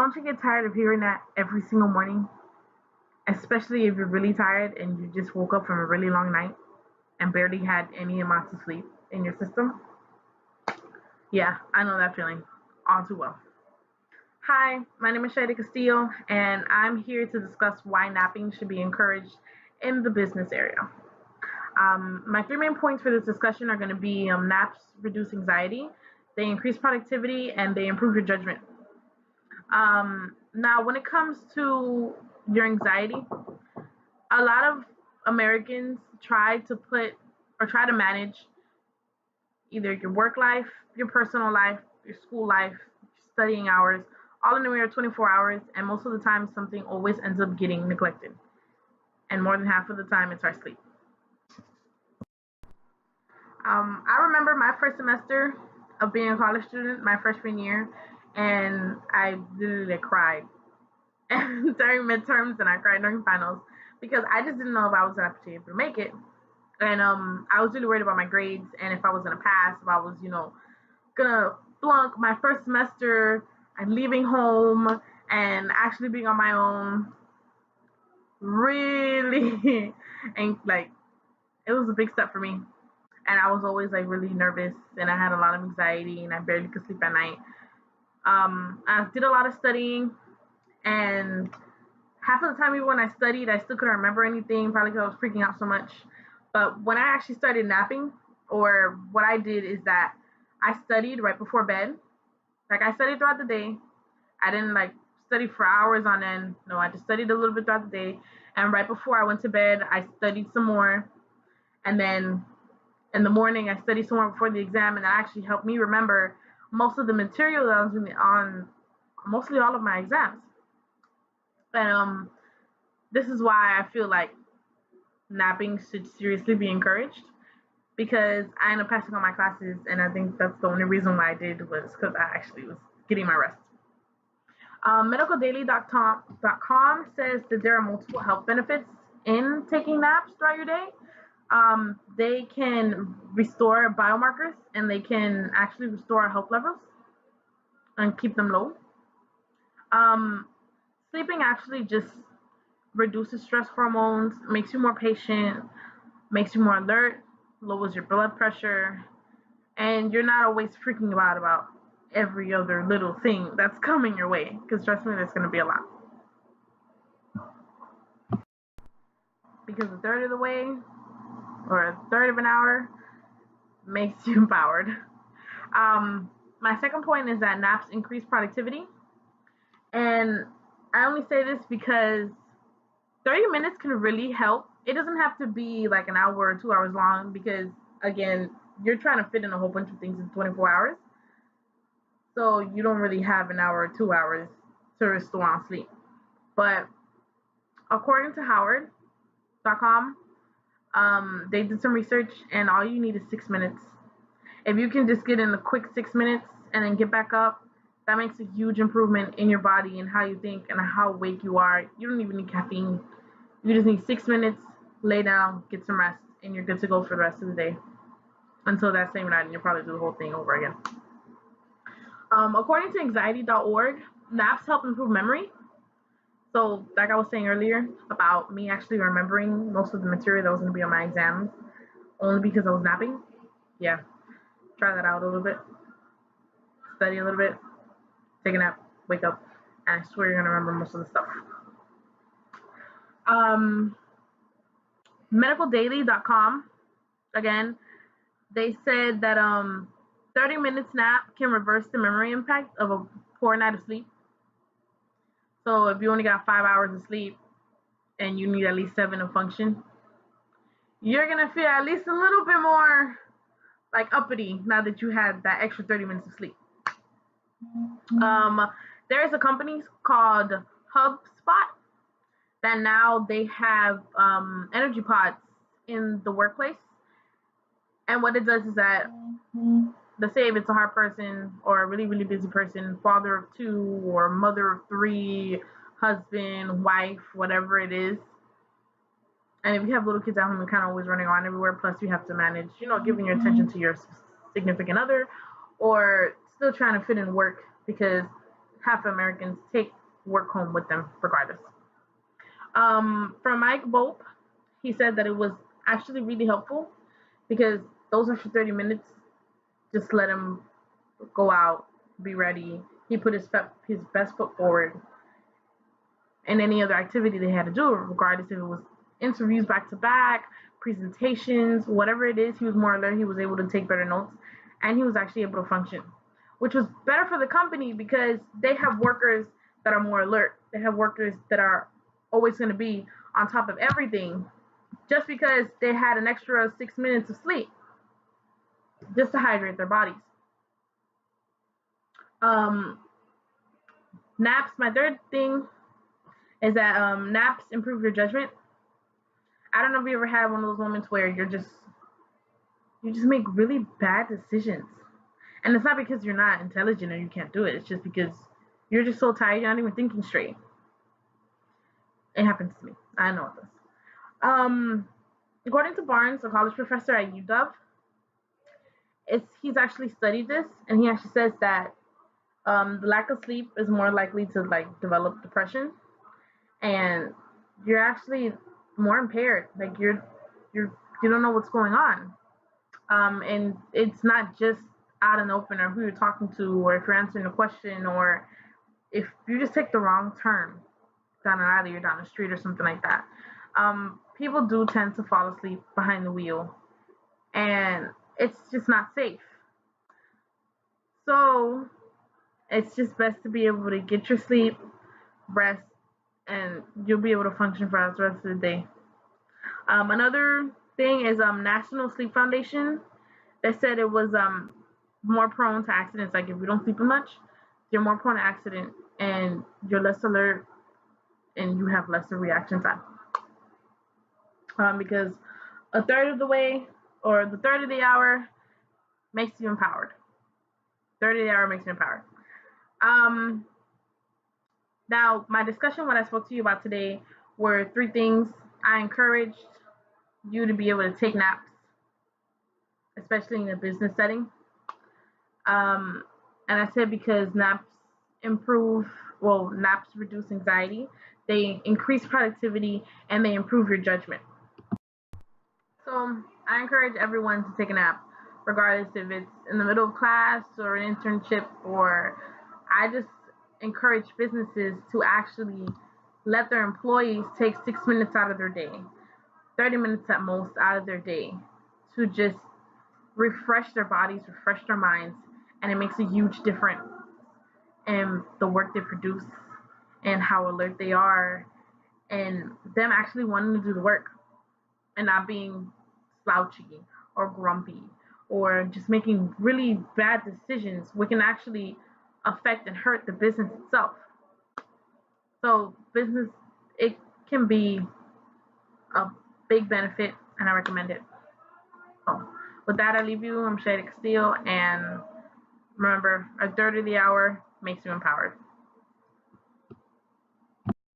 don't you get tired of hearing that every single morning? Especially if you're really tired and you just woke up from a really long night and barely had any amounts of sleep in your system? Yeah, I know that feeling all too well. Hi, my name is Shady Castillo, and I'm here to discuss why napping should be encouraged in the business area. My three main points for this discussion are going to be naps reduce anxiety, they increase productivity, and they improve your judgment. Now, when it comes to your anxiety, a lot of Americans try to put or try to manage either your work life, your personal life, your school life, studying hours, all in a mere 24 hours, and most of the time, something always ends up getting neglected. And more than half of the time, it's our sleep. I remember my first semester of being a college student, my freshman year, and I literally cried during midterms and I cried during finals because I just didn't know if I was gonna be able to make it. And I was really worried about my grades and if I was gonna pass, if I was, gonna flunk my first semester and leaving home and actually being on my own. Really, and like it was a big step for me. And I was always like really nervous and I had a lot of anxiety and I barely could sleep at night. I did a lot of studying and half of the time even when I studied I still couldn't remember anything, probably because I was freaking out so much. But when I actually started napping, or what I did is that I studied right before bed. Like I studied throughout the day. I didn't like study for hours on end. No, I just studied a little bit throughout the day. And right before I went to bed, I studied some more. And then in the morning, I studied some more before the exam, and that actually helped me remember most of the material that I was on mostly all of my exams. And this is why I feel like napping should seriously be encouraged because I ended up passing all my classes, and I think that's the only reason why I did was because I actually was getting my rest. Medicaldaily.com says that there are multiple health benefits in taking naps throughout your day. They can restore biomarkers and they can actually restore our health levels and keep them low. Um, Sleeping actually just reduces stress hormones, makes you more patient, makes you more alert, lowers your blood pressure, and you're not always freaking out about every other little thing that's coming your way. Because trust me, there's going to be a lot. Because a third of the way or a third of an hour makes you empowered. My second point is that naps increase productivity. And I only say this because 30 minutes can really help. It doesn't have to be like an hour or 2 hours long because, again, you're trying to fit in a whole bunch of things in 24 hours. So you don't really have an hour or 2 hours to restore on sleep. But according to Howard.com, they did some research and all you need is 6 minutes. If you can just get in a quick 6 minutes and then get back up, that makes a huge improvement in your body and how you think and how awake you are. You don't even need caffeine. You just need 6 minutes, lay down, get some rest, and you're good to go for the rest of the day. Until that same night, and you'll probably do the whole thing over again. According to anxiety.org, naps help improve memory. So, like I was saying earlier about me actually remembering most of the material that was going to be on my exams, only because I was napping. Yeah, try that out a little bit. Study a little bit, take a nap, wake up, and I swear you're going to remember most of the stuff. Medicaldaily.com, again, they said that 30 minutes nap can reverse the memory impact of a poor night of sleep. So if you only got 5 hours of sleep and you need at least 7 to function, you're gonna feel at least a little bit more like uppity now that you had that extra 30 minutes of sleep. There is a company called HubSpot that now they have energy pods in the workplace. And what it does is that, let's say if it's a hard person or a really, really busy person, father of 2 or mother of 3, husband, wife, whatever it is. And if you have little kids at home, you're kind of always running around everywhere. Plus, you have to manage, giving your attention to your significant other or still trying to fit in work because half Americans take work home with them regardless. From Mike Bope, he said that it was actually really helpful because those extra 30 minutes just let him go out, be ready. He put his best foot forward in any other activity they had to do, regardless if it was interviews back to back, presentations, whatever it is. He was more alert. He was able to take better notes, and he was actually able to function, which was better for the company because they have workers that are more alert. They have workers that are always going to be on top of everything just because they had an extra 6 minutes of sleep just to hydrate their bodies. Um, Naps, my third thing is that naps improve your judgment. I don't know if you ever had one of those moments where you just make really bad decisions. And it's not because you're not intelligent or you can't do it. It's just because you're just so tired you're not even thinking straight. It happens to me. I know this. According to Barnes, a college professor at UW, he's actually studied this, and he actually says that the lack of sleep is more likely to like develop depression, and you're actually more impaired. Like you don't know what's going on, and it's not just out in the open or who you're talking to or if you're answering a question or if you just take the wrong turn down an alley or down the street or something like that. People do tend to fall asleep behind the wheel, and it's just not safe. So it's just best to be able to get your sleep, rest, and you'll be able to function for the rest of the day. Another thing is National Sleep Foundation. They said it was more prone to accidents. Like if you don't sleep much, you're more prone to accident and you're less alert and you have lesser reaction time. Because a third of the way or the third of the hour makes you empowered. Third of the hour makes you empowered. Um, Now, my discussion, what I spoke to you about today, were three things. I encouraged you to be able to take naps, especially in a business setting. Um, and I said because naps reduce anxiety, they increase productivity, and they improve your judgment. So I encourage everyone to take a nap, regardless if it's in the middle of class or an internship, or I just encourage businesses to actually let their employees take 6 minutes out of their day, 30 minutes at most out of their day to just refresh their bodies, refresh their minds, and it makes a huge difference in the work they produce and how alert they are and them actually wanting to do the work and not being slouchy or grumpy or just making really bad decisions, which can actually affect and hurt the business itself. So business, it can be a big benefit, and I recommend it. So with that, I leave you. I'm Shady Castillo, and remember, a third of the hour makes you empowered.